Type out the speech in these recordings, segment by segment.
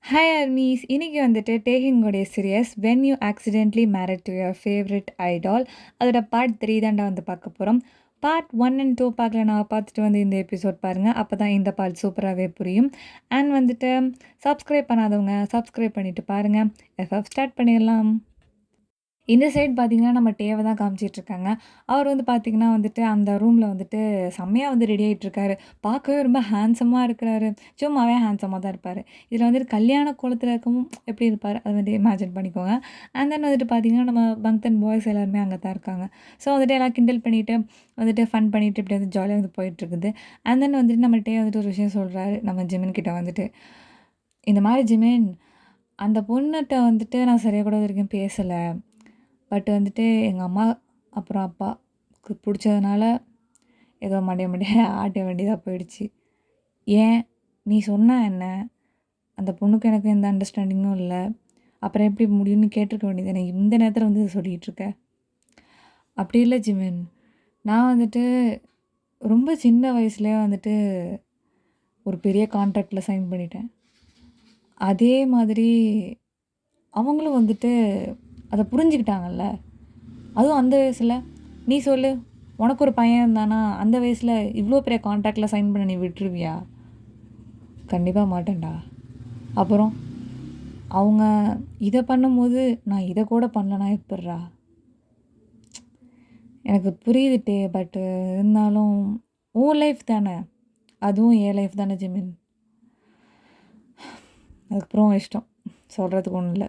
Hi armies. இன்னைக்கு வந்துட்டு டேகிங்கோடைய series when you accidentally married to your favourite idol அதோட பார்ட் 3 தாண்டா வந்து பார்க்க போகிறோம். பார்ட் 1 அண்ட் 2 பார்க்கல நான் பார்த்துட்டு வந்து இந்த எபிசோட் பாருங்கள். அப்போ தான் இந்த பார்ட் சூப்பராகவே புரியும். அண்ட் வந்துட்டு சப்ஸ்கிரைப் பண்ணாதவங்க சப்ஸ்கிரைப் பண்ணிவிட்டு பாருங்கள். எஃப்எஃப் ஸ்டார்ட் பண்ணிடலாம். இந்த சைடு பார்த்தீங்கன்னா, நம்ம டேவ தான் காமிச்சிட்டுருக்காங்க. அவர் வந்து பார்த்தீங்கன்னா வந்துட்டு, அந்த ரூம்ல வந்துட்டு செம்மையா வந்து ரெடி ஆயிட்டுருக்காரு. பார்க்கவே ரொம்ப ஹேண்ட்ஸமா இருக்கிறாரு. சும்மாவே ஹேண்ட்ஸமா தான் இருப்பாரு. இதில வந்துட்டு கல்யாண கோலத்தில இருக்கவும் எப்படி இருப்பாரு, அத வந்து இமேஜின் பண்ணிக்கோங்க. அண்ட் தென் வந்துட்டு பார்த்தீங்கன்னா, நம்ம பங்தன் பாய்ஸ் எல்லாருமே அங்க தான் இருக்காங்க. ஸோ வந்துட்டு எல்லாம் கிண்டல் பண்ணிட்டு, வந்துட்டு ஃபன் பண்ணிட்டு இப்படி வந்து ஜாலியா வந்து போயிட்டுருக்குது. அண்ட் தென் வந்துட்டு நம்ம டே வந்துட்டு ஒரு விஷயம் சொல்றாரு, நம்ம ஜிமின் கிட்ட வந்துட்டு. இந்த மாரி ஜிமின், அந்த பொண்ணுட்ட வந்துட்டு நான் சரியா கூட இதுவரைக்கும் பேசல. பட் வந்துட்டு எங்க அம்மா, அப்புறம் அப்பாக்கு புடிச்சதுனால ஏதோ மண்டைய மண்டைய ஆட்ட வேண்டியதா போயிடுச்சு. ஏன்? நீ சொன்னா என்ன? அந்த பொண்ணுக்கும் எனக்கும் எந்த அண்டர்ஸ்டாண்டிங்கும் இல்ல. அப்புறம் எப்படி முடியும்னு கேட்டுருக்க வேண்டியது தானே. இந்த நேரத்தில வந்து இத சொல்லிட்டு இருக்க. அப்படி இல்ல ஜிமின். நான் வந்துட்டு ரொம்ப சின்ன வயசுலயே வந்துட்டு ஒரு பெரிய கான்ட்ராக்ட்ல சைன் பண்ணிட்டேன். அதே மாதிரி அவங்களும் வந்துட்டு அத புரிஞ்சுக்கிட்டாங்கல்ல. அதுவும் அந்த வயசுல. நீ சொல்லு, உனக்கு ஒரு பையன் இருந்தானா, அந்த வயசுல இவ்ளோ பெரிய கான்ட்ராக்ட்ல சைன் பண்ண நீ விட்டுருவியா? கண்டிப்பா மாட்டேன்டா. அப்புறம் அவங்க இத பண்ணும்போது, நான் இத கூட பண்ணலனா எப்புட்றா? எனக்கு புரியுது பட் இருந்தாலும் உன் லைஃப் தானே. அதுவும் என் லைஃப் தானே ஜிமின். அதுக்கப்புறம் இஷ்டம். சொல்றதுக்கு ஒண்ணும் இல்ல.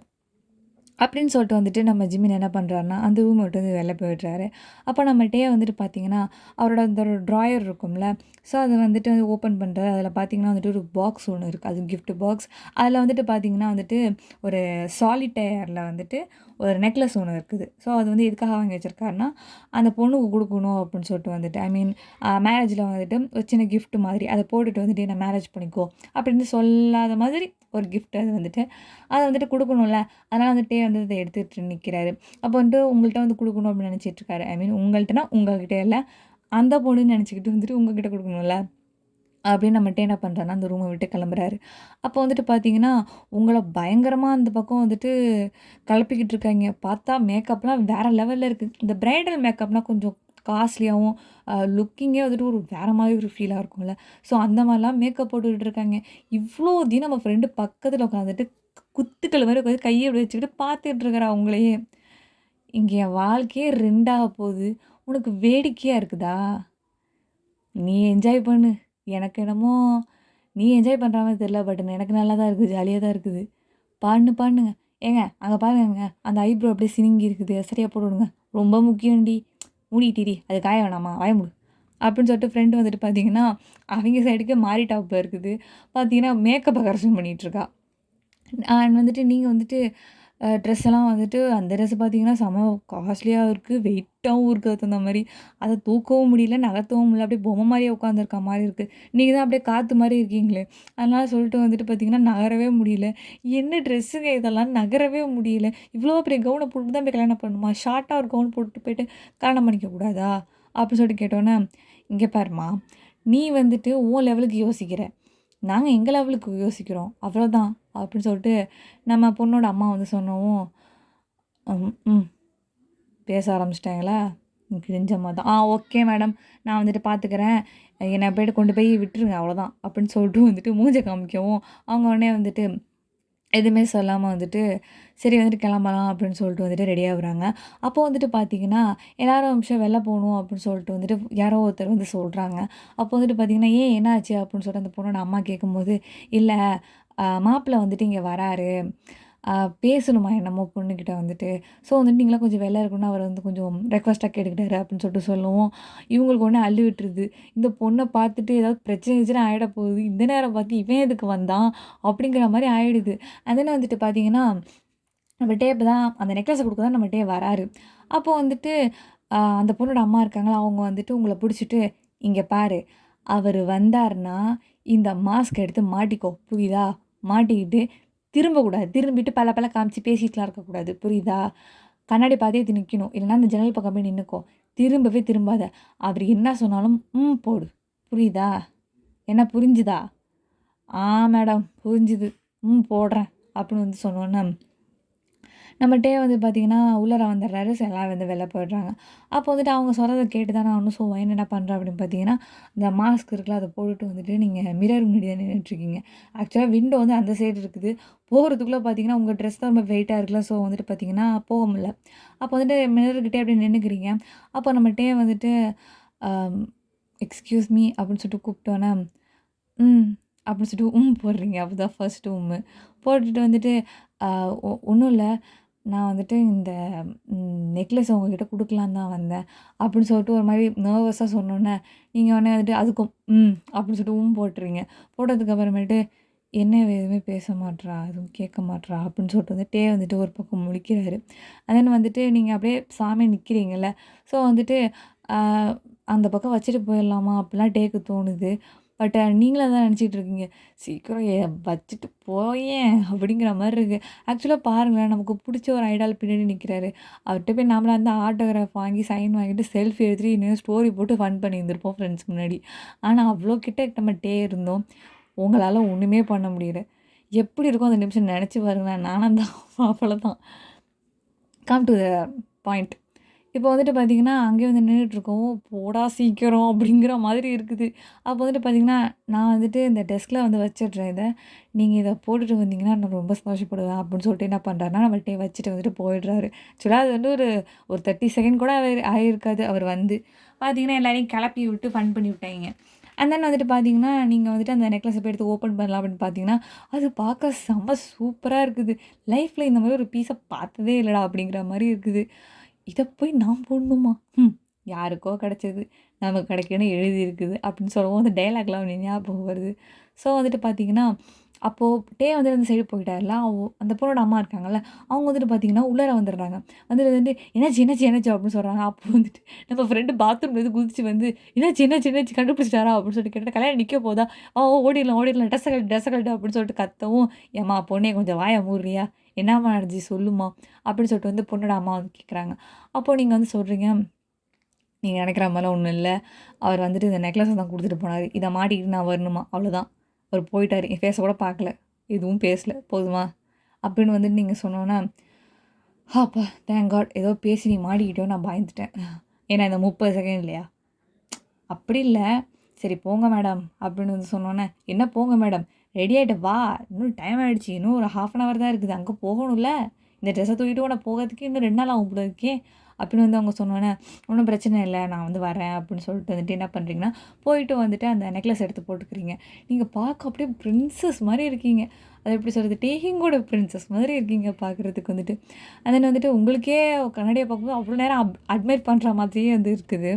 அப்படின்னு சொல்லிட்டு வந்துட்டு நம்ம ஜிமின் என்ன பண்ணுறாருன்னா, அந்த ரூம் விட்டு வந்து வெளில போயிடுறாரு. அப்போ நம்ம டே வந்துட்டு பார்த்தீங்கன்னா, அவரோட அந்த ஒரு ட்ராயர் இருக்கும்ல, ஸோ அத வந்துட்டு வந்து ஓப்பன் பண்றாரு. அதில பார்த்தீங்கன்னா வந்துட்டு ஒரு பாக்ஸ் ஒண்ணு இருக்கு. அது கிஃப்ட் பாக்ஸ். அதில வந்துட்டு பார்த்தீங்கன்னா வந்துட்டு, ஒரு சாலிட்டேர்ல வந்துட்டு ஒரு நெக்லஸ் ஒண்ணு இருக்குது. ஸோ அது வந்து எதுக்காக வாங்கி வச்சிருக்காருன்னா, அந்த பொண்ணுக்கு குடுக்கணும் அப்படின்னு சொல்லிட்டு வந்துட்டு, ஐ மீன் மேரேஜில வந்துட்டு ஒரு சின்ன கிஃப்ட் மாதிரி. அத போட்டுட்டு வந்துட்டு என்ன மேரேஜ் பண்ணிக்கோ அப்படின்னு சொல்லாத மாதிரி ஒரு கிஃப்ட் அது வந்துட்டு. அத வந்துட்டு குடுக்கணும்ல. அதனால வந்துட்டு வந்து இத எடுத்துட்டு நிக்கிறாரு. அப்போ வந்துட்டு உங்கள்ட்ட வந்து குடுக்கணும் அப்படின்னு நெனச்சிட்டுருக்காரு. ஐ மீன் உங்கள்ட்டனா உங்ககிட்ட இல்ல. அந்த பொண்ணுன்னு நெனச்சுக்கிட்டு வந்துட்டு உங்ககிட்ட குடுக்கணும்ல. அப்படின்னு நம்மட்ட என்ன பண்றாருன்னா, அந்த ரூம விட்டு கிளம்புறாரு. அப்போ வந்துட்டு பார்த்தீங்கன்னா, உங்கள பயங்கரமா அந்த பக்கம் வந்துட்டு கெளப்பிக்கிட்டு இருக்காய்ங்க. பார்த்தா மேக்கப்லாம் வேற லெவல்ல இருக்கு. இந்த பிரைடல் மேக்கப்னா கொஞ்சம் காஸ்ட்லியாவும், லுக்கிங்கே வந்துட்டு ஒரு வேற மாரி ஒரு ஃபீலா இருக்கும்ல. ஸோ அந்த மாரிலாம் மேக்கப் போட்டுக்கிட்டு இருக்காங்க. இவ்ளோத்தையும் நம்ம ஃப்ரெண்டு பக்கத்துல உட்காந்துட்டு குத்துக்கள் மாரி உட்காந்து கைய இப்படி வச்சுக்கிட்டு பார்த்துட்டு இருக்கிறா அவங்களையே. இங்க என் வாழ்க்கையே 2 ஆக போகுது. உனக்கு வேடிக்கையா இருக்குதா? நீ என்ஜாய் பண்ணு. எனக்கு என்னமோ நீ என்ஜாய் பண்ற மாரி தெரியல. பட் எனக்கு நல்லா தான் இருக்குது. ஜாலியா தான் இருக்குது. பண்ணுங்க. ஏங்க அங்க பாருங்கங்க. அந்த ஐப்ரோ அப்படியே சினுங்கி இருக்குது. சரியா போட்டு விடுங்க. ரொம்ப முக்கியம்டி. மூடிட்டிடி. அது காய வேணாமா? வாய மூடு. அப்படின்னு சொல்லிட்டு ஃப்ரெண்ட் வந்துட்டு பார்த்தீங்கன்னா, அவிங்க சைடுக்கு மாறி டாப்ல இருக்குது. பார்த்தீங்கன்னா, மேக்கப்ப கரெக்ஷன் பண்ணிட்டு இருக்கா. அண்ட் வந்துட்டு நீங்க வந்துட்டு ட்ரெஸ் எல்லாம் வந்துட்டு அந்த ட்ரெஸ் பார்த்தீங்கன்னா, செம காஸ்ட்லியா இருக்கு. வெயிட்டாவும் இருக்கு அதுக்கு தகுந்த மாரி. அத தூக்கவும் முடியல, நகர்த்தவும் முடியல. அப்படியே பொம்மை மாரியே உட்காந்துருக்க மாரி இருக்கு. நீங்க தான் அப்படியே காத்து மாரி இருக்கீங்களே! அதனால சொல்லிட்டு வந்துட்டு பார்த்தீங்கன்னா, நகரவே முடியல. என்ன ட்ரெஸ்ஸுங்க இதெல்லாம் நகரவே முடியல. இவ்ளோ பெரிய கவுன போட்டு தான் போய் கல்யாணம் பண்ணணுமா? ஷார்ட்டா ஒரு கவுன் போட்டுட்டு போயிட்டு கல்யாணம் பண்ணிக்க கூடாதா? அப்படின்னு சொல்லிட்டு கேட்டோன்னே, "இங்க பாரும்மா, நீ வந்துட்டு உன் லெவலுக்கு யோசிக்கிற. நாங்க எங்க லெவலுக்கு யோசிக்கிறோம். அவ்வளோதான்." அப்படின்னு சொல்லிட்டு நம்ம பொண்ணோட அம்மா வந்து சொன்னவும், ம். பேச ஆரம்பிச்சுட்டாங்களா? கிழிஞ்சம்மா தான். Okay madam. நான் வந்துட்டு பார்த்துக்கிறேன். என்ன போயிட்டு கொண்டு போய் விட்டுருங்க அவ்வளோதான். அப்படின்னு சொல்லிட்டு வந்துட்டு மூஞ்ச காமிக்கவும், அவங்க உடனே வந்துட்டு எதுவுமே சொல்லாம வந்துட்டு, சரி வந்துட்டு கிளம்பலாம் அப்படின்னு சொல்லிட்டு வந்துட்டு ரெடி ஆகுறாங்க. அப்போ வந்துட்டு பார்த்தீங்கன்னா, எல்லாரும் ஒரு நிமிஷம் வெளில போணும் அப்படின்னு சொல்லிட்டு வந்துட்டு யாரோ ஒருத்தர் வந்து சொல்றாங்க. அப்போ வந்துட்டு பார்த்தீங்கன்னா, "ஏன் என்னாச்சு?" அப்படின்னு சொல்லிட்டு அந்த பொண்ணோட அம்மா கேட்கும்போது, "இல்ல மாப்பிள வந்துட்டு இங்க வராரு. அ பேசணுமா என்னமோ பொண்ணுகிட்ட வந்துட்டு. ஸோ வந்துட்டு நீங்கலாம் கொஞ்சம் வெளில இருக்கணும்னு அவர் வந்து கொஞ்சம் ரெக்வெஸ்ட்டா கேட்டுக்கிட்டாரு." அப்படின்னு சொல்லிட்டு சொல்லவும், இவங்களுக்கு உடனே அள்ளு விட்டுருது. இந்த பொண்ண பார்த்துட்டு ஏதாவது பிரச்சனை கிச்சனை ஆயிட போகுது. இந்த நேரம் பார்த்து இவன் எதுக்கு வந்தான்? அப்படிங்கிற மாரி ஆயிடுது. அண்ட் தென் வந்துட்டு பார்த்தீங்கன்னா, நம்மள்ட்டயே இப்ப தான் அந்த நெக்லஸ குடுக்க தான் நம்மள்ட்டயே வராரு. அப்போ வந்துட்டு அந்த பொண்ணோட அம்மா இருக்காங்களா, அவங்க வந்துட்டு உங்கள புடிச்சிட்டு, "இங்க பாரு, அவரு வந்தாருன்னா, இந்த மாஸ்க் எடுத்து மாட்டிக்கோ. புரியுதா? மாட்டிக்கிட்டு திரும்பக்கூடாது. திரும்பிட்டு பல பல காமிச்சு பேசிட்டுலாம் இருக்கக்கூடாது. புரியுதா? கண்ணாடி பாத்தே நிக்கணும். இல்லன்னா அந்த ஜன்னல் பக்கம் போய் நின்னுக்கோ. திரும்பவே திரும்பாத. அவரு என்ன சொன்னாலும், ம் போடு. புரியுதா? என்ன புரிஞ்சுதா?" "ஆ மேடம் புரிஞ்சுது." போடுறேன் அப்படின்னு வந்து சொன்னோன்னே நம்ம டே வந்து பார்த்தீங்கன்னா, உள்ளார வந்துடுறாரு. ஸோ எல்லாம் வந்து வெளில போயிடுறாங்க. அப்போ வந்துட்டு அவங்க சொல்றத கேட்டு தான் நான் வந்து ஸோ ஒயன் என்ன பண்றேன் அப்படின்னு பார்த்தீங்கன்னா, இந்த மாஸ்க் இருக்குல்ல அத போட்டுட்டு வந்துட்டு நீங்க மிரர் முன்னாடி தான் நின்னுட்டுருக்கீங்க. ஆக்சுவலா விண்டோ வந்து அந்த சைடு இருக்குது. போறதுக்குள்ள பார்த்தீங்கன்னா, உங்க ட்ரெஸ் தான் ரொம்ப வெயிட்டா இருக்குல்ல. ஸோ வந்துட்டு பார்த்தீங்கன்னா, போக முடியல. அப்போ வந்துட்டு மிரர் கிட்டயே அப்படியே நின்னுக்கிறீங்க. அப்போ நம்ம டே வந்துட்டு அம் எக்ஸ்கியூஸ் மீ அப்படின்னு சொல்லிட்டு கூப்பிட்டோன்னே, ம் அப்படின்னு சொல்லிட்டு போடுறீங்க. அப்பதான் ஃபர்ஸ்ட்டு போட்டுட்டு வந்துட்டு, அ ஒண்ணும் இல்ல. நான் வந்துட்டு இந்த நெக்லஸ் உங்ககிட்ட குடுக்கலான்னு தான் வந்தேன். அப்படின்னு சொல்லிட்டு ஒரு மாரி நர்வஸா சொன்னோனே, நீங்க உடனே வந்துட்டு அதுக்கும் அப்படின்னு சொல்லிட்டு போட்டுறீங்க. போட்டதுக்கு அப்புறமேட்டு, என்ன இவ எதுவுமே பேச மாட்றா, எதுவும் கேட்க மாட்றா அப்படின்னு சொல்லிட்டு வந்துட்டு வந்துட்டு ஒரு பக்கம் முழிக்கிறாரு. தென் வந்துட்டு நீங்க அப்படியே சாமியா நிக்கிறீங்கல்ல, ஸோ வந்துட்டு அ அந்த பக்கம் வச்சுட்டு போயிடலாமா அப்படிலாம் டேக்கு தோணுது. பட் நீங்களும் அதான் நினச்சிட்டு இருக்கீங்க. சீக்கிரம் வச்சுட்டு போயேன் அப்படிங்கிற மாரி இருக்கு. ஆக்சுவலா பாருங்களேன், நமக்கு புடிச்ச ஒரு ஐடால் பின்னாடி நிக்கிறாரு. அவர்ட்ட போய் நம்மளா இருந்தா ஆட்டோகிராஃப் வாங்கி, சைன் வாங்கிட்டு, செல்ஃபி எடுத்துட்டு, இன்னும் ஸ்டோரி போட்டு ஃபன் பண்ணியிருந்திருப்போம் ஃப்ரெண்ட்ஸ் முன்னாடி. ஆனா, அவ்ளோ கிட்ட நம்ம இருந்தோம். உங்களால ஒண்ணுமே பண்ண முடியல. எப்படி இருக்கும் அந்த நிமிஷம் நெனச்சு பாருங்களேன். நானும் தான் அவ்வளோதான். Come to the point. இப்போ வந்துட்டு பார்த்தீங்கன்னா, அங்கேயே வந்து நின்னுட்டுருக்கோம். "போடா சீக்கிரம்" அப்படிங்கிற மாதிரி இருக்குது. அப்போ வந்துட்டு பார்த்தீங்கன்னா, நான் வந்துட்டு இந்த டெஸ்க்ல வந்து வச்சுடுறேன் இத. நீங்க இத போட்டுட்டு வந்தீங்கன்னா, நான் ரொம்ப சந்தோஷப்படுவேன் அப்படின்னு சொல்லிட்டு என்ன பண்றாருன்னா, நம்மள்ட்ட வச்சுட்டு வந்துட்டு போயிடுறாரு. ஆக்சுவலா அது வந்து ஒரு ஒரு 30 செகண்ட் கூட ஆயிருக்காது. அவர் வந்து பார்த்தீங்கன்னா, எல்லாரையும் கெளப்பி விட்டு ஃபன் பண்ணி விட்டாய்ங்க. அண்ட் தென் வந்துட்டு பார்த்தீங்கன்னா, நீங்க வந்துட்டு அந்த நெக்லஸ போய் எடுத்து ஓப்பன் பண்ணலாம் அப்படின்னு பார்த்தீங்கன்னா, அது பார்க்க செம்ம சூப்பரா இருக்குது. லைஃப்ல இந்த மாரி ஒரு பீஸ பார்த்ததே இல்லடா அப்படிங்கிற மாரி இருக்குது. இத போய் நான் போடணுமா? யாருக்கோ கிடைச்சது. நமக்கு கிடைக்கும்னு எழுதியிருக்குது அப்படின்னு சொல்லவும் அந்த டயலாக்லாம் எனக்கு ஞாபகம் வருது. ஸோ வந்துட்டு பார்த்தீங்கன்னா, அப்போ வந்து அந்த சைடு போயிட்டார்ல. அந்த பொண்ணோட அம்மா இருக்காங்கல்ல, அவங்க வந்துட்டு பார்த்தீங்கன்னா, உள்ளார வந்துடுறாங்க. வந்துட்டு என்னாச்சு என்னாச்சு என்னாச்சு அப்படின்னு சொல்றாங்க. அப்போ வந்துட்டு நம்ம ஃப்ரெண்டு பாத்ரூம்லேருந்து குதிச்சு வந்து, என்னாச்சு என்னாச்சு என்னாச்சு கண்டுபிடிச்சிட்டாரா? அப்படின்னு சொல்லிட்டு கேட்டா, கல்யாணம் நிக்க போதா? ஓடிடலாம் ஓடிடலாம் ட்ரெஸ்ஸ கழட்டு அப்படின்னு சொல்லிட்டு கத்தவும், ஏம்மா பொண்ணே கொஞ்சம் வாய மூடுறியா? என்னம்மா நடந்துச்சு சொல்லுமா? அப்படின்னு சொல்லிட்டு வந்து பொண்ணோட அம்மா வந்து கேட்குறாங்க. அப்போ நீங்க வந்து சொல்றீங்க, நீங்க நினைக்கிற மாரிலாம் ஒண்ணும் இல்ல. அவர் வந்துட்டு இந்த நெக்லஸ தான் குடுத்துட்டு போனாரு. இத மாட்டிக்கிட்டு நான் வரணுமா? அவ்வளோதான். அவரு போயிட்டாரு. என் ஃபேஸ கூட பார்க்கல. எதுவும் பேசல. போதுமா? அப்படின்னு வந்துட்டு நீங்க சொன்னோனே, அப்பா தேங்க் காட் ஏதோ பேசி நீ மாட்டிக்கிட்டியோன்னு நான் பயந்துட்டேன். ஏன்னா இந்த 30 செகண்ட்லயா? அப்படி இல்ல. சரி போங்க மேடம் அப்படின்னு வந்து சொன்னோனே, என்ன போங்க மேடம்? ரெடி ஆயிட்டு வா. இன்னும் டைம் ஆயிடுச்சு. இன்னும் ஒரு 1/2 அன் ஹவர் தான் இருக்குது. அங்க போகணும்ல. இந்த ட்ரெஸ்ஸ தூக்கிட்டு உன்ன போகறதுக்கு இன்னும் 2 நாள் ஆகும் போல இருக்கே. அப்படின்னு வந்து அவங்க சொன்னோனே, ஒண்ணும் பிரச்சனை இல்ல. நான் வந்து வரேன் அப்படின்னு சொல்லிட்டு வந்துட்டு என்ன பண்றீங்கன்னா, போயிட்டு வந்துட்டு அந்த நெக்லஸ் எடுத்து போட்டுக்கிறீங்க. நீங்க பார்க்க அப்படியே பிரின்சஸ் மாரி இருக்கீங்க. அது எப்படி சொல்றது? டேகிங்கோட பிரின்சஸ் மாதிரி இருக்கீங்க பார்க்குறதுக்கு வந்துட்டு. அண்ட் தென் வந்துட்டு உங்களுக்கே கண்ணாடிய பார்க்கும்போது அவ்வளோ நேரம் அட்மையர் பண்ற மாதிரியே வந்து இருக்குது.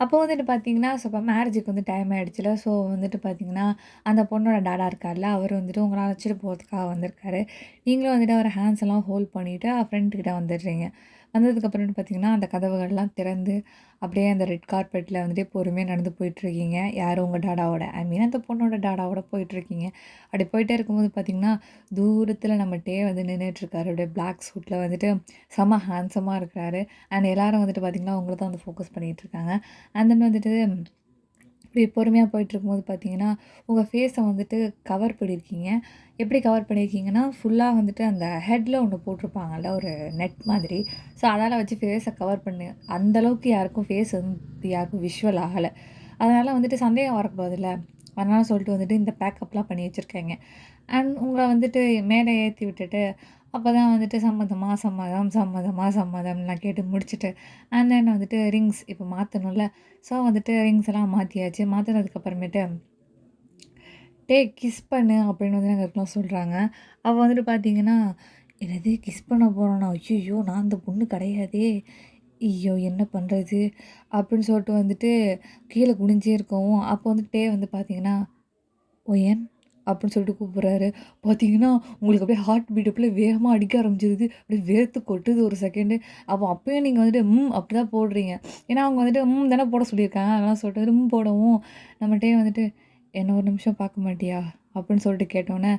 அப்போ வந்துட்டு பார்த்தீங்கன்னா, ஸோ இப்போ மேரேஜுக்கு வந்து டைம் ஆயிடுச்சுல்ல. ஸோ வந்துட்டு பார்த்தீங்கன்னா, அந்த பொண்ணோட டாடா இருக்கார்ல, அவரு வந்துட்டு உங்கள அழைச்சிட்டு போறதுக்காக வந்திருக்காரு. நீங்களும் வந்துட்டு அவர ஹேண்ட்ஸ் எல்லாம் ஹோல்ட் பண்ணிட்டு ஃப்ரெண்ட் கிட்ட வந்துடுறீங்க. வந்ததுக்கப்புறமேட்டு பார்த்தீங்கன்னா, அந்த கதவுகள்லாம் திறந்து, அப்படியே அந்த ரெட் கார்பெட்ல வந்துட்டு பொறுமையா நடந்து போயிட்டுருக்கீங்க. யாரு உங்க டாடாவோட, ஐ மீன் அந்த பொண்ணோட டாடாவோட போயிட்டுருக்கீங்க. அப்படி போயிட்டே இருக்கும்போது பார்த்தீங்கன்னா, தூரத்தில நம்ம வந்து நின்னுட்டுருக்காரு. அப்படியே பிளாக் சூட்ல வந்துட்டு செம்ம ஹேண்ட்ஸமா இருக்கிறாரு. அண்ட் எல்லாரும் வந்துட்டு பார்த்தீங்கன்னா, உங்கள தான் வந்து ஃபோக்கஸ் பண்ணிட்டுருக்காங்க. அண்ட் தென் வந்துட்டு இப்படி பொறுமையா போயிட்டுருக்கும்போது பார்த்தீங்கன்னா, உங்க ஃபேஸ வந்துட்டு கவர் பண்ணியிருக்கீங்க. எப்படி கவர் பண்ணியிருக்கீங்கன்னா, ஃபுல்லா வந்துட்டு அந்த ஹெட்ல ஒண்ணு போட்டிருப்பாங்கல்ல, ஒரு நெட் மாதிரி. ஸோ, அதால வச்சு ஃபேஸ கவர் பண்ணு அந்த அளவுக்கு யாருக்கும் ஃபேஸ் வந்து யாருக்கும் விஷுவல் ஆகல. அதனால வந்துட்டு சந்தேகம் வரக்கூடாதுல்ல. அதனால சொல்லிட்டு வந்துட்டு இந்த பேக்கப்லாம் பண்ணி வச்சிருக்காங்க. அண்ட் உங்கள வந்துட்டு மேல ஏத்தி விட்டுட்டு, அப்பதான் வந்துட்டு சம்மதமா சம்மதம், சம்மதமா சம்மதம்லாம் கேட்டு முடிச்சுட்டு, அண்ட் தென் வந்துட்டு ரிங்ஸ் இப்போ மாத்தணும்ல. ஸோ வந்துட்டு ரிங்ஸ் எல்லாம் மாத்தியாச்சு. மாத்துனதுக்கு அப்புறமேட்டு, "டேய் கிஸ் பண்ணு" அப்படின்னு வந்து எங்களுக்கெல்லாம் சொல்றாங்க. அப்ப வந்துட்டு பார்த்தீங்கன்னா, "என்னது கிஸ் பண்ண போறானா? ஐய்யய்யோ! நான் அந்த பொண்ணு கிடையாதே! ஐயோ! என்ன பண்றது?" அப்படின்னு சொல்லிட்டு வந்துட்டு கீழ குனிஞ்சே இருக்கவும், அப்போ வந்து வந்து பார்த்தீங்கன்னா, "ஒயன்" அப்படின்னு சொல்லிட்டு கூப்பிடுறாரு. பார்த்தீங்கன்னா, உங்களுக்கு அப்படியே ஹார்ட் பீட் அப்படியே வேகமா அடிக்க ஆரம்பிச்சிருது. அப்படியே வேர்த்து கொட்டுது ஒரு செகண்டு. அப்பயும் நீங்க வந்துட்டு அப்படிதான் போடுறீங்க. ஏன்னா, அவங்க வந்துட்டு தானே போட சொல்லியிருக்காங்க. அதெல்லாம் சொல்லிட்டு வந்துட்டு போடவும், நம்மட்டயே வந்துட்டு, "என்ன ஒரு நிமிஷம் பார்க்க மாட்டியா?" அப்படின்னு சொல்லிட்டு கேட்டோனே,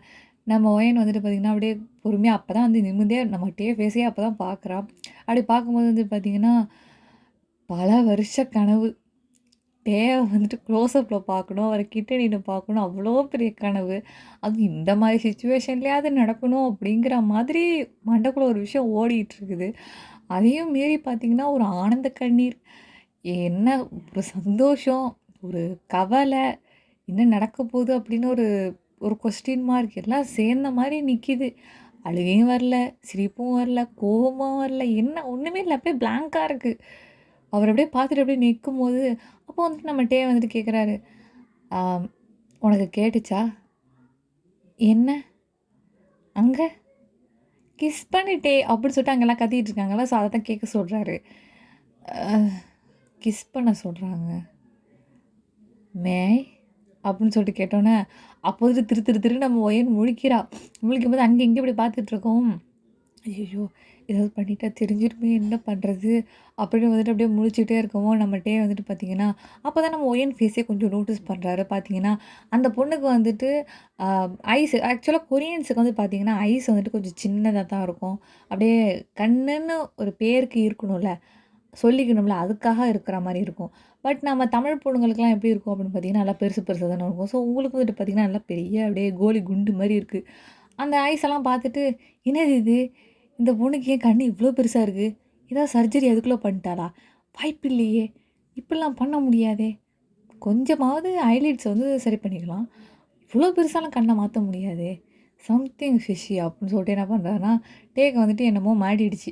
நம்ம ஒயன் வந்துட்டு பார்த்தீங்கன்னா, அப்படியே பொறுமையா அப்பதான் வந்து நிமிர்ந்தே நம்மட்டயே ஃபேஸே அப்பதான் பார்க்குறா. அப்படி பார்க்கும்போது வந்து பார்த்தீங்கன்னா, பல வருஷ கனவு. டேவ வந்துட்டு க்ளோஸ்அப்பில பார்க்கணும். அவர கிட்ட நின்னு பார்க்கணும். அவ்வளோ பெரிய கனவு. அதுவும் இந்த மாரி சிச்சுவேஷன்லயாவது நடக்கணும் அப்படிங்கிற மாதிரி மண்டைக்குள்ள ஒரு விஷயம் ஓடிட்டுருக்குது. அதையும் மீறி பார்த்தீங்கன்னா, ஒரு ஆனந்த கண்ணீர். என்ன ஒரு சந்தோஷம், ஒரு கவலை, என்ன நடக்க போகுது அப்படின்னு ஒரு ஒரு கொஸ்டின் மார்க் எல்லாம் சேர்ந்த மாரி நிக்கிது. அழுகையும் வரல, சிரிப்பும் வரல, கோவமும் வரல, என்ன ஒண்ணுமே இல்ல. அப்படியே பிளாங்க்கா இருக்கு. அவர அப்படியே பார்த்துட்டு அப்படியே நிக்கும்போது, அப்போ வந்துட்டு நம்ம டே வந்துட்டு கேட்குறாரு, "ஆ உனக்கு கேட்டுச்சா? என்ன? அங்க? கிஸ் பண்ணிட்டே" அப்படின்னு சொல்லிட்டு அங்கலாம் கத்திட்டு இருக்காங்கல்ல. ஸோ அத தான் கேட்க சொல்றாரு. அ கிஸ் பண்ண சொல்றாங்க. மே ஐ? அப்படின்னு சொல்லிட்டு கேட்டோனே, அப்போ வந்துட்டு திரு திரு திருன்னு நம்ம ஒயன்னு முழிக்கிறா. முழிக்கும்போது அங்க இங்க இப்படி பார்த்துட்டு இருக்கோம். ஐயய்யோ! ஏதாவது பண்ணிட்டா தெரிஞ்சிருமே என்ன பண்றது? அப்படின்னு வந்துட்டு அப்படியே முழிச்சுட்டே இருக்கவும், நம்மட்டயே வந்துட்டு பார்த்தீங்கன்னா, அப்ப தான் நம்ம ஒயன் ஃபேஸே கொஞ்சம் நோட்டீஸ் பண்றாரு. பார்த்தீங்கன்னா, அந்த பொண்ணுக்கு வந்துட்டு அ ஐஸ் ஆக்சுவலா கொரியன்ஸுக்கு வந்து பார்த்தீங்கன்னா, ஐஸ் வந்துட்டு கொஞ்சம் சின்னதா தான் இருக்கும். அப்படியே கண்ணுன்னு ஒரு பேருக்கு இருக்கணும்ல. சொல்லிக்கணும்ல. அதுக்காக இருக்கிற மாரி இருக்கும். பட் நம்ம தமிழ் பொண்ணுங்களுக்கெல்லாம் எப்படி இருக்கும் அப்படின்னு பார்த்தீங்கன்னா, நல்லா பெருசு பெருசா தானே இருக்கும். ஸோ உங்களுக்கு வந்துட்டு பார்த்தீங்கன்னா, நல்லா பெரிய அப்படியே கோலி குண்டு மாரி இருக்கு. அந்த ஐஸ் எல்லாம் பார்த்துட்டு, "என்னது இது? இந்த பொண்ணுக்கு ஏன் கண்ணு இவ்ளோ பெருசா இருக்கு? ஏதாவது சர்ஜரி அதுக்குள்ள பண்ணிட்டாளா? வாய்ப்பில்லையே! இப்படிலாம் பண்ண முடியாதே! கொஞ்சமாவது ஐலைட்ஸ் வந்து சரி பண்ணிக்கலாம். இவ்ளோ பெருசாலாம் கண்ண மாத்த முடியாதே! சம்திங் ஃபிஷ்ஷி" அப்படின்னு சொல்லிட்டு என்ன பண்றாருன்னா, டேக் வந்துட்டு என்னமோ மாட்டிடுச்சு.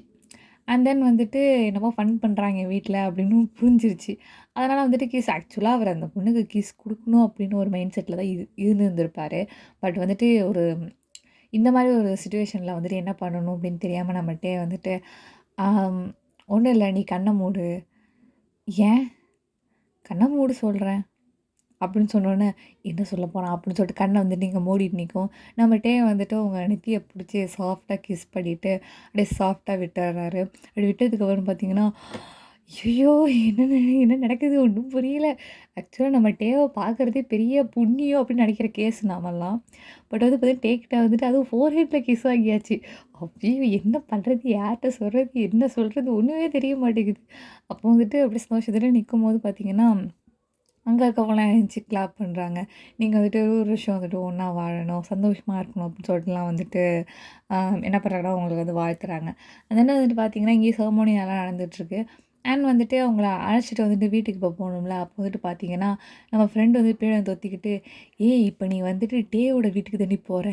அண்ட் தென் வந்துட்டு என்னமோ ஃபன் பண்றாங்க வீட்ல அப்படின்னு புரிஞ்சிருச்சு. அதனால வந்துட்டு கிஸ் ஆக்சுவலா அவர் அந்த பொண்ணுக்கு கிஸ் குடுக்கணும் அப்படின்னு ஒரு மைண்ட் செட்ல தான் இருந்திருந்திருப்பாரு. பட் வந்துட்டு ஒரு இந்த மாரி ஒரு சிச்சுவேஷன்ல வந்துட்டு என்ன பண்ணணும் அப்படின்னு தெரியாம நம்மட்டே வந்துட்டு, ஆம் "ஒண்ணும் இல்ல நீ கண்ண மூடு." "ஏன்? கண்ண மூடு சொல்றேன்." அப்படின்னு சொன்னோனே, "என்ன சொல்ல போறான்?" அப்படின்னு சொல்லிட்டு கண்ண வந்துட்டு இங்க மூடிட்டு நிக்கும். நம்மட்டே வந்துட்டு உங்க நெத்திய புடிச்சு சாஃப்ட்டா கிஸ் பண்ணிட்டு, அப்படியே சாஃப்ட்டா விட்டுர்றாரு. அப்படி விட்டதுக்கப்புறம் பார்த்தீங்கன்னா, ஐயய்யோ! என்ன நடக்குது? ஒண்ணும் புரியல. ஆக்சுவலா நம்ம டேவ பார்க்குறதே பெரிய புண்ணியம் அப்படின்னு நெனைக்கிற கேஸ் நாமெல்லாம். பட் வந்து பார்த்தீங்கன்னா, டேக்கிட்ட வந்துட்டு அதுவும் ஃபோர்ஹெட்ல கிஸ் வாங்கியாச்சு. ஐயய்யோ! என்ன பண்றது? யார்ட்ட சொல்றது? என்ன சொல்றது? ஒண்ணுமே தெரிய மாட்டேங்குது. அப்போ வந்துட்டு அப்படியே சந்தோஷத்துல நிக்கும்போது பார்த்தீங்கன்னா அங்க இருக்கவங்கலாம் எந்திச்சு கிளாப் பண்றாங்க. நீங்க வந்துட்டு ஒரு வருஷம் வந்துட்டு ஒண்ணா வாழணும், சந்தோஷமா இருக்கணும் அப்படின்னு சொல்லிட்டுலாம் வந்துட்டு அ என்ன பண்றாங்கன்னா, அவங்களுக்கு வந்து வாழ்த்துறாங்க. அதனால வந்துட்டு பார்த்தீங்கன்னா, இங்கேயும் செரமோனியெல்லாம் நடந்துட்டுருக்கு. அண்ட் வந்துட்டு அவங்கள அழைச்சிட்டு வந்துட்டு வீட்டுக்கு இப்போ போகணும்ல, அப்போ வந்துட்டு பார்த்தீங்கன்னா, நம்ம ஃப்ரெண்ட் வந்து பேர தொத்திக்கிட்டு, "ஏய்! இப்ப நீ வந்துட்டு டேவோட வீட்டுக்கு தாண்டி போற."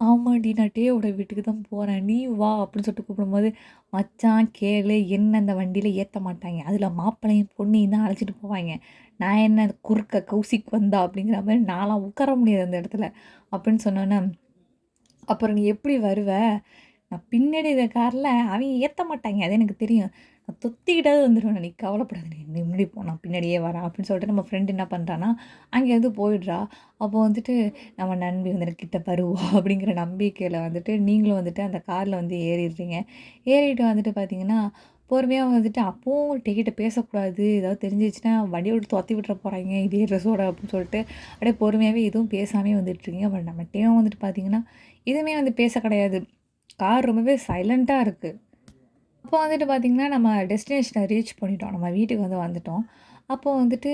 "ஆமாண்டி நான் டேவோட வீட்டுக்கு தான் போறேன். நீ வா" அப்படின்னு சொல்லிட்டு கூப்பிடும்போது, "மச்சான் கேளு என்ன அந்த வண்டியில ஏத்த மாட்டாய்ங்க. அதில மாப்பிள்ளையும் பொண்ணையும் தான் அழைச்சிட்டு போவாய்ங்க. நான் என்ன குறுக்க கௌசிக் வந்தா அப்படிங்கிற மாரி நான்லாம் உட்கார முடியாது அந்த இடத்துல." அப்படின்னு சொன்னோனே, "அப்புறம் நீ எப்படி வருவ?" "நான் பின்னாடி இருக்க கார்ல அவைங்க ஏத்த மாட்டாய்ங்க. அது எனக்கு தெரியும். நான் தொத்திக்கிட்டாவது வந்துருவேன். நீ கவலைப்படாத. நீ முன்னாடி போ. நான் பின்னாடியே வரேன்." அப்படின்னு சொல்லிட்டு நம்ம ஃப்ரெண்ட் என்ன பண்றான்னா, அங்கேருந்து போயிடுறா. அப்போ வந்துட்டு நம்ம நண்பி வந்து எனக்கு கிட்ட வருவா அப்படிங்கிற நம்பிக்கையில வந்துட்டு நீங்களும் வந்துட்டு அந்த கார்ல வந்து ஏறிடுறீங்க. ஏறிட்டு வந்துட்டு பார்த்தீங்கன்னா, பொறுமையா வந்துட்டு அப்பவும் டிக்கெட்ட பேசக்கூடாது. ஏதாவது தெரிஞ்சிருச்சுன்னா வண்டிய விட்டு தொரத்தி விட்டுற போறாய்ங்க இதே ட்ரெஸ்ஸோட அப்படின்னு சொல்லிட்டு அப்படியே பொறுமையாவே எதுவும் பேசாமயே வந்துட்டுருக்கீங்க. பட் நம்மட்டயும் வந்துட்டு பார்த்தீங்கன்னா, எதுவுமே வந்து பேச கிடையாது. கார் ரொம்பவே சைலன்ட்டா இருக்கு. அப்போ வந்துட்டு பார்த்தீங்கன்னா, நம்ம டெஸ்டினேஷன ரீச் பண்ணிட்டோம். நம்ம வீட்டுக்கு வந்து வந்துட்டோம். அப்போ வந்துட்டு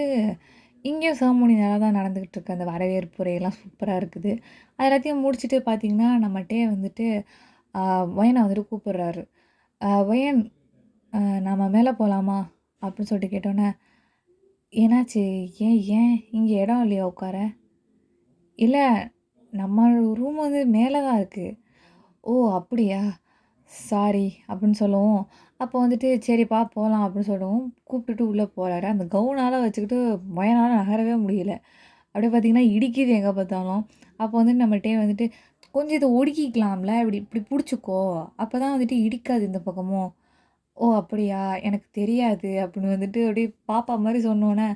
இங்கேயும் செரமோனி நல்லா தான் நடந்துகிட்டு இருக்கு. அந்த வரவேற்பு உரையெல்லாம் சூப்பரா இருக்குது. அது எல்லாத்தையும் முடிச்சுட்டு பார்த்தீங்கன்னா, நம்மட்டயே வந்துட்டு அ ஒயன வந்துட்டு கூப்பிடுறாரு. "ஒயன் நம்ம மேல போலாமா?" அப்படின்னு சொல்லிட்டு கேட்டோனே, "என்னாச்சு? ஏன் இங்க இடம் இல்லையா உட்கார?" "இல்ல நம்ம ரூம் வந்து மேல தான் இருக்கு." "ஓ! அப்படியா? சாரி" அப்படின்னு சொல்லவும், அப்போ வந்துட்டு சரிப்பா போலாம் அப்படின்னு சொல்லவும், கூப்பிட்டுட்டு உள்ள போறாரு. அந்த கவுனால வச்சுக்கிட்டு பயனால நகரவே முடியல. அப்படியே பார்த்தீங்கன்னா, இடிக்குது எங்க பார்த்தாலும். அப்போ வந்து நம்மட்டயே வந்துட்டு, "கொஞ்சம் இத ஒடுக்கிக்கலாம்ல, இப்படி இப்படி புடிச்சுக்கோ. அப்பதான் வந்துட்டு இடிக்காது இந்த பக்கமும்." "ஓ! அப்படியா? எனக்கு தெரியாது." அப்படின்னு வந்துட்டு அப்படியே பாப்பா மாரி சொன்னோனே,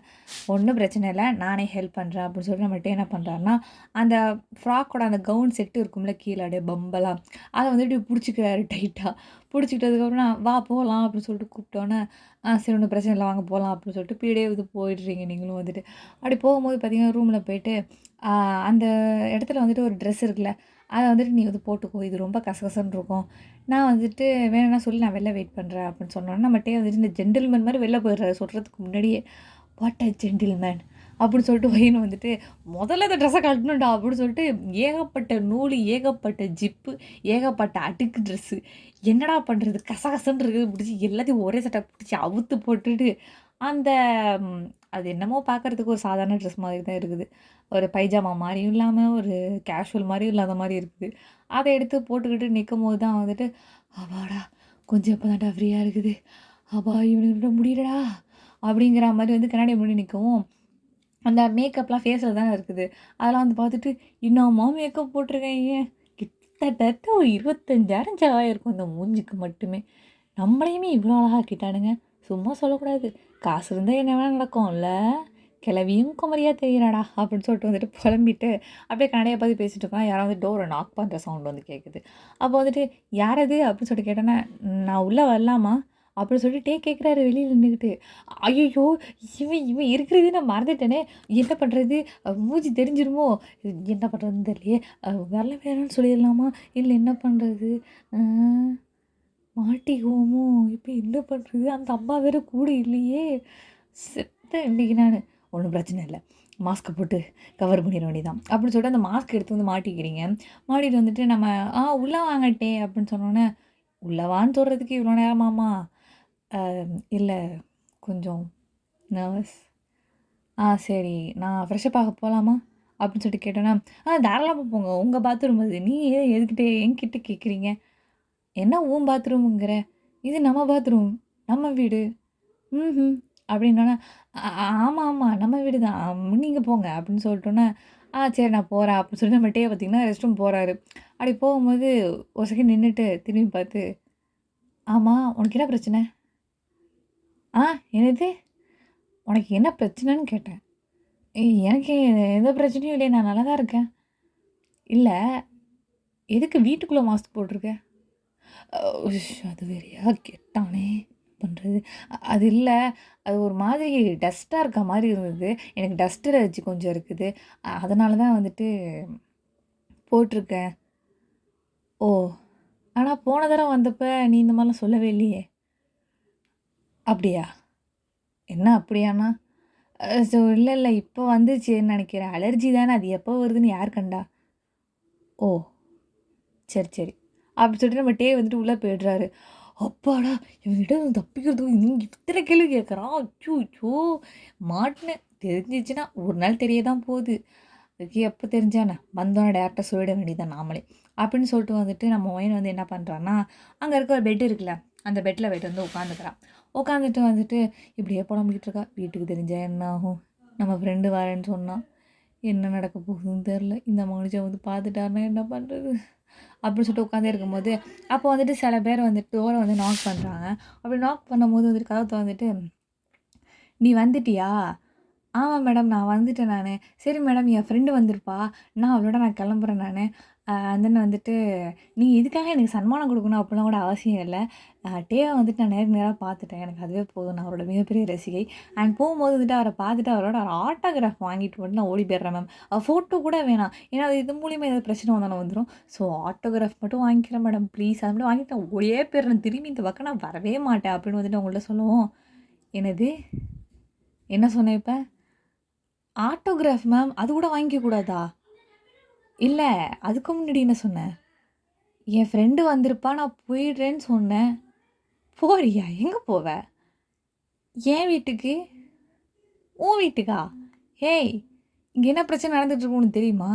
"ஒண்ணும் பிரச்சனை இல்ல. நானே ஹெல்ப் பண்றேன்." அப்படின்னு சொல்லிட்டு நம்மள்ட்ட என்ன பண்றாருன்னா, அந்த ஃப்ராக்கோட அந்த கவுன் செட் இருக்கும்ல கீழ அப்படியே பம்பலா, அத வந்துட்டு புடிச்சுக்கிறாரு டைட்டா. புடிச்சுக்கிட்டதுக்கப்புறம் "வா போலாம்." அப்படின்னு சொல்லிட்டு கூப்பிட்டோனே, சரி ஒண்ணும் பிரச்சனை இல்ல வாங்க போலாம்." அப்படின்னு சொல்லிட்டு பின்னாடியே வந்து போயிடுறீங்க நீங்களும் வந்துட்டு. அப்படி போகும்போது பார்த்தீங்கன்னா, ரூம்ல போயிட்டு, ஆ அந்த இடத்துல வந்துட்டு ஒரு ட்ரெஸ் இருக்குல்ல, அத வந்துட்டு "நீ வந்து போட்டுக்கோ. இது ரொம்ப கசகசன்னு இருக்கும்." நான் வந்துட்டு வேணும்னா சொல்லு நான் வெளில வெயிட் பண்றேன் அப்படின்னு சொன்னோனே, நம்மட்டயே வந்துட்டு இந்த ஜென்டில்மேன் மாரி வெளில போயிடுறாரு சொல்றதுக்கு முன்னாடியே. வாட் அ ஜென்டில்மேன் அப்படின்னு சொல்லிட்டு பையன் வந்துட்டு முதல்ல இந்த ட்ரெஸ்ஸை கட்டணும்டா அப்படின்னு சொல்லிட்டு ஏகப்பட்ட நூல், ஏகப்பட்ட ஜிப்பு, ஏகப்பட்ட அடுக்கு ட்ரெஸ்ஸு. என்னடா பண்ணுறது, கசகசன்னு இருக்குது பிடிச்சி எல்லாத்தையும் ஒரே சட்டை பிடிச்சி அவுத்து போட்டுட்டு அந்த அது என்னமோ பார்க்கறதுக்கு ஒரு சாதாரண ட்ரெஸ் மாதிரி தான் இருக்குது. ஒரு பைஜாமா மாரியும் இல்லாம, ஒரு கேஷுவல் மாரியும் இல்லாத மாரி இருக்குது. அத எடுத்து போட்டுக்கிட்டு நிக்கும்போது தான் வந்துட்டு, "அப்பாடா! கொஞ்சம் இப்ப தான்டா ஃப்ரீயா இருக்குது. அப்பா இவனுங்கிட்ட முடியலடா." அப்படிங்கிற மாரி வந்து கண்ணாடி முன்னாடி நிக்கவும், அந்த மேக்கப்லாம் ஃபேஸ்ல தானே இருக்குது. அதெல்லாம் வந்து பார்த்துட்டு, "என்னம்மா மேக்கப் போட்டிருக்காய்ங்க." கிட்டத்தட்ட ஒரு 25,000 செலவாயிருக்கும் இந்த மூஞ்சிக்கு மட்டுமே. நம்மளையுமே இவ்வளோ அழகா ஆக்கிட்டானுங்க. சும்மா சொல்லக்கூடாது. காசு இருந்தா என்ன வேணா நடக்கும்ல. கிழவியும் குமரியா தெரியிறாடா அப்படின்னு சொல்லிட்டு வந்துட்டு புலம்பிட்டு அப்படியே கண்ணாடிய பார்த்து பேசிட்டு இருக்கோம். யாரோ வந்து டோர நாக் பண்ணுற சவுண்ட் வந்து கேட்குது. அப்போ வந்துட்டு யார் அது அப்படின்னு சொல்லிட்டு கேட்டோன்னே, நான் உள்ள வரலாமா? அப்படின்னு சொல்லிட்டே கேட்குறாரு வெளியில நின்னுக்கிட்டு. ஐயய்யோ! இவன் இவன் இருக்கிறதே நான் மறந்துட்டேனே! என்ன பண்ணுறது? மூஞ்சி தெரிஞ்சிருமோ? என்ன பண்ணுறதுன்னு தெரியலையே! வரல வேணான்னு சொல்லிடலாமா? இல்ல என்ன பண்ணுறது? அ மாட்டிக்குவோமோ! இப்ப என்ன பண்றது? அந்த அம்மா வேற கூட இல்லையே! செத்தேன் இன்னைக்கு நானு. ஒண்ணும் பிரச்சனை இல்ல. மாஸ்க்க போட்டு கவர் பண்ணிற வேண்டியதான். அப்படின்னு சொல்லிட்டு அந்த மாஸ்க் எடுத்து வந்து மாட்டிக்கிறீங்க. மாட்டிட்டு வந்துட்டு நம்ம உள்ள வாங்கட்டே அப்படின்னு சொன்னோனே, உள்ள வான்னு சொல்றதுக்கு இவ்வளோ நேரமாமா? அ இல்ல கொஞ்சம் நர்வஸ். சரி நான் ஃப்ரெஷ்அப் ஆக போலாமா? அப்படின்னு சொல்லிட்டு கேட்டோன்னா, தாராளமா போங்க. உங்க பாத்ரூம் அது. நீங்க ஏன் எதுக்கிட்ட என்கிட்ட கேட்குறீங்க? என்ன உன் பாத்ரூமுங்கிற? இது நம்ம பாத்ரூம். நம்ம வீடு. ம்ஹ்ம். அப்படின்னோனே, ஆமா, ஆமா. நம்ம வீடு தான். நீங்க போங்க." அப்படின்னு சொல்லிட்டோன்னே, சரி நான் போறேன்." அப்படின்னு சொல்லிட்டு நம்ம டேய் பார்த்தீங்கன்னா, ரெஸ்ட் ரூம் போறாரு. அப்படி போகும்போது ஒரு செகண்ட் நின்னுட்டு திரும்பி பார்த்து, "ஆமா, உனக்கு என்ன பிரச்சனை?" "ஆ என்னது? உனக்கு என்ன பிரச்சனைன்னு கேட்டேன்." எனக்கு எந்த பிரச்சனையும் இல்லையே. நான் நல்லா தான் இருக்கேன்." "இல்ல, எதுக்கு வீட்டுக்குள்ள மாஸ்க் போட்டிருக்க?" அது வேறையா கேட்டானே! பண்றது. அது இல்ல. அது ஒரு மாதிரி டஸ்ட்டா இருக்க மாரி இருந்தது. எனக்கு டஸ்ட் அலர்ஜி கொஞ்சம் இருக்குது. அதனால தான் வந்துட்டு போட்டுருக்கேன். ஓ! ஆனா போன தடவ வந்தப்ப நீ இந்த மாரிலாம் சொல்லவே இல்லையே! அப்படியா? என்ன அப்படியான்னா? இல்ல, இல்ல. இப்ப வந்துச்சுன்னு நெனைக்கிறேன். அலர்ஜி தானே அது எப்போ வருதுன்னு யார் கண்டா? ஓ! சரி, சரி. அப்படி சொல்லிட்டு நம்ம வந்துட்டு உள்ள போயிடுறாரு. அப்பாடா! இவன்கிட்ட இருந்து தப்பிக்கிறதுக்கு இத்தனை கேள்வி கேட்குறான். அச்சச்சோ! மாட்டுனேன். தெரிஞ்சிச்சுன்னா ஒரு நாள் தெரிய தான் போகுது. அதுக்கு எப்போ தெரிஞ்சா என்ன? வந்தோனே டேரக்ட்டா சொல்லிட வேண்டியது தான் நாமளே. அப்படின்னு சொல்லிட்டு வந்துட்டு நம்ம மொயின் வந்து என்ன பண்றான்னா, அங்க இருக்க ஒரு பெட் இருக்குல்ல, அந்த பெட்ல போயிட்டு வந்து உட்காந்துக்கிறான். உட்காந்துட்டு வந்துட்டு இப்படியே புலம்பிக்கிட்டு இருக்கா. வீட்டுக்கு தெரிஞ்சா என்ன ஆகும்? நம்ம ஃப்ரெண்டு வரேன்னு சொன்னான். என்ன நடக்க போகுதுன்னு தெரில. இந்த மனுஷன் வந்து பார்த்துட்டாருன்னா என்ன பண்றது? அப்படின்னு சொல்லிட்டு உட்காந்தே இருக்கும்போது, அப்போ வந்துட்டு சில பேர் வந்துட்டு டோர வந்து நாக் பண்றாங்க. அப்படி நாக் பண்ணும்போது வந்துட்டு கதவ தொறந்துட்டு, "நீ வந்துட்டியா?" "ஆமா மேடம் நான் வந்துட்டேன் நானு." "சரி மேடம் என் ஃப்ரெண்டு வந்திருப்பா. நான் அவளோட கிளம்புறேன் நானு. தென் வந்துட்டு நீங்க இதுக்காக எனக்கு சன்மானம் குடுக்கணும் அப்படிலாம் கூட அவசியம் இல்ல. டேவ வந்துட்டு நான் நேருக்கு நேரா பார்த்துட்டேன். எனக்கு அதுவே போதும். நான் அவரோட மிகப்பெரிய ரசிகை. அண்ட் போகும்போது வந்துட்டு அவர பார்த்துட்டு அவரோட ஒரு ஆட்டோகிராஃப் வாங்கிட்டு மட்டும் நான் ஓடி போயிடுறேன் மேம். ஃபோட்டோ கூட வேணாம். ஏன்னா அது இது மூலியமா ஏதாவது பிரச்சனை வந்தாலும் வந்துரும். ஸோ ஆட்டோகிராஃப் மட்டும் வாங்கிக்கிறேன் மேடம் ப்ளீஸ்." அது மட்டும் வாங்கிட்டு நான் ஓடியே போயிடுறேன். திரும்பி இந்த பக்கம் நான் வரவே மாட்டேன் அப்படின்னு வந்துட்டு அவங்கள்ட்ட சொல்லவும், "என்னது? என்ன சொன்ன இப்ப?" "Autograph ma'am. அது கூட வாங்கிக்க கூடாதா?" "இல்ல. அதுக்கு முன்னாடி என்ன சொன்ன?" "என் ஃப்ரெண்டு வந்திருப்பா. நான் போயிடுறேன்னு சொன்னேன்." "போறியா? எங்க போவ?" "என் வீட்டுக்கு." "உன் வீட்டுக்கா?" "ஏய்! இங்க என்ன பிரச்சனை நடந்துட்டு இருக்குன்னு உனக்கு தெரியுமா?"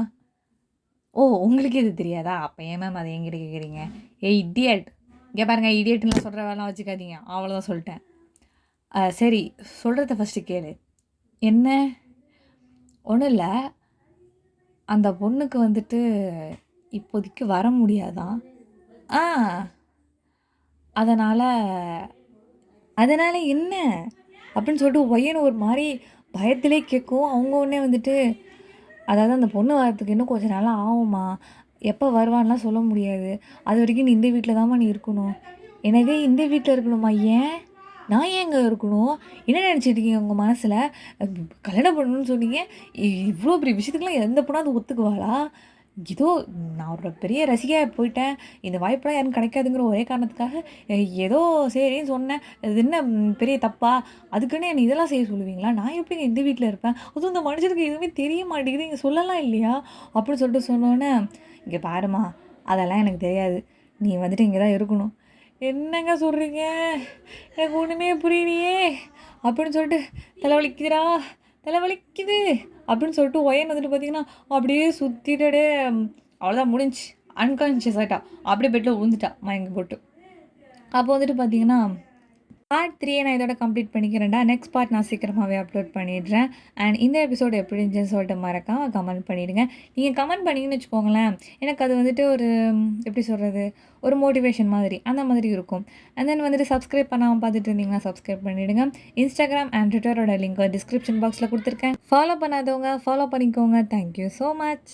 "ஓ! உங்களுக்கு இது தெரியாதா? அப்ப ஏன் மேம் அத என்கிட்ட கேட்குறீங்க?" "ஏய் இடியட்! இங்க பாருங்க இடியட்ன்லாம் சொல்ற வேலைலாம் வச்சுக்காதீங்க. அவ்வளோதான் சொல்லிட்டேன்." சரி சொல்றத ஃபர்ஸ்ட்டு கேளு." "என்ன?" "ஒண்ணும் இல்ல. அந்த பொண்ணுக்கு வந்துட்டு இப்போதைக்கு வர முடியாதாம். ஆ அதனால அதனால என்ன?" அப்படின்னு சொல்லிட்டு ஒய்யன்னு ஒரு மாரி பயத்திலே கேட்கவும், அவங்க உடனே வந்துட்டு, "அதாவது அந்த பொண்ணு வரதுக்கு இன்னும் கொஞ்ச நாள் ஆகும்மா. எப்போ வருவான்லாம் சொல்ல முடியாது. அதுவரைக்கும் நீ இந்த வீட்ல தாம்மா நீ இருக்கணும்." "என்னது இந்த வீட்ல இருக்கணுமா? ஏன்? நான் ஏங்க இருக்கணும்? என்ன நெனச்சிட்டு இருக்கீங்க உங்க மனசுல? அ கல்யாணம் பண்ணணும்னு சொன்னீங்க. இவ்ளோ பெரிய விஷயத்துக்குலாம் எந்த பொண்ணாவது ஒத்துக்குவாளா? ஏதோ நான் அவரோட பெரிய ரசிகையா போயிட்டேன். இந்த வாய்ப்புலாம் யாருக்கும் கிடைக்காதுங்கிற ஒரே காரணத்துக்காக, ஏதோ சரின்னு சொன்னேன். இது என்ன பெரிய தப்பா? அதுக்குன்னு என்ன இதெல்லாம் செய்ய சொல்லுவீங்களா? நான் எப்படிங்க இந்த வீட்ல இருப்பேன்? அதுவும் இந்த மனுஷனுக்கு எதுவுமே தெரிய மாட்டேங்குது. இங்க சொல்லலாம் இல்லையா? அப்படின்னு சொல்லிட்டு சொன்னோனே, "இங்க பாரும்மா, அதெல்லாம் எனக்கு தெரியாது. நீ வந்துட்டு இங்க தான் இருக்கணும்." என்னங்க சொல்றீங்க? எனக்கு ஒண்ணுமே புரியலையே! அப்படின்னு சொல்லிட்டு, "தலைவலிக்குதுடா, தலைவலிக்குது." அப்படின்னு சொல்லிட்டு ஒயன் வந்துட்டு பார்த்தீங்கன்னா, அப்படியே சுத்திட்டு அப்படியே அவ்வளோதான் முடிஞ்சுச்சு. அன்கான்ஷியஸ் ஆயிட்டா. அப்படியே பெட்ல விழுந்துட்டா மயங்கி போட்டு. அப்போ வந்துட்டு பார்த்தீங்கன்னா, பார்ட் 3 நான் இதோட கம்ப்ளீட் பண்ணிக்கிறேன்டா. நெக்ஸ்ட் பார்ட் நான் சீக்கிரமாவே அப்லோட் பண்ணிடுறேன். அண்ட் இந்த எபிசோட் எப்படி இருந்துச்சுன்னு சொல்லிட்டு மறக்காம கமெண்ட் பண்ணிடுங்க. நீங்க கமெண்ட் பண்ணீங்கன்னு வச்சுக்கோங்களேன், எனக்கு அது வந்துட்டு ஒரு எப்படி சொல்றது? ஒரு மோட்டிவேஷன் மாதிரி, அந்த மாதிரி இருக்கும். அண்ட் தென் வந்துட்டு சப்ஸ்கிரைப் பண்ணாம பார்த்துட்டு இருந்தீங்கன்னா சப்ஸ்கிரைப் பண்ணிடுங்க. Instagram அண்ட் Twitterரோட லிங்க் டிஸ்கிரிப்ஷன் பாக்ஸ்ல குடுத்துருக்கேன். ஃபாலோ பண்ணாதவங்க ஃபாலோ பண்ணிக்கோங்க. Thank you so much.